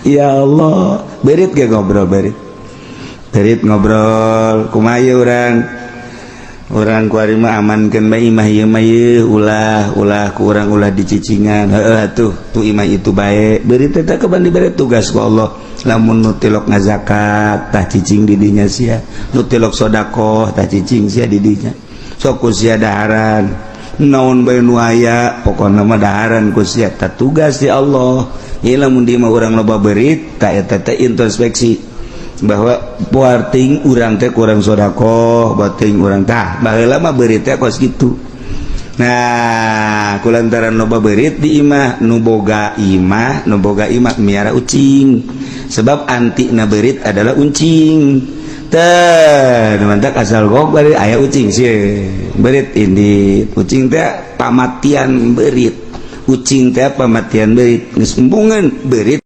Ya Allah berit ge ngobrol berit ngobrol kumaha orang kuarima amankeun bae imah ieu mah ulah ku urang ulah dicicingan tuh imah itu bae berit teh keban dibere tugas ku Allah lamun nu tilok ngazakat tah cicing di dinya sia nu tilok sedekah tah cicing sia di dinya sok ku sia daharan naon bae nu aya pokona mah daharan ku sia tah tugas di Allah ieu lamun di mah urang loba berit tah eta teh introspeksi bahwa puarting urang teh kurang sedekah bating urang tah baheula mah berit teh kos kitu. Nah kulantaran loba berit di imah nu boga imah miara ucing sebab antina berit adalah uncing teh mantak asal gok bari aya ucing sih berit ini ucing teh pamatian berit ucing teh pamatian berit geus embungeun berit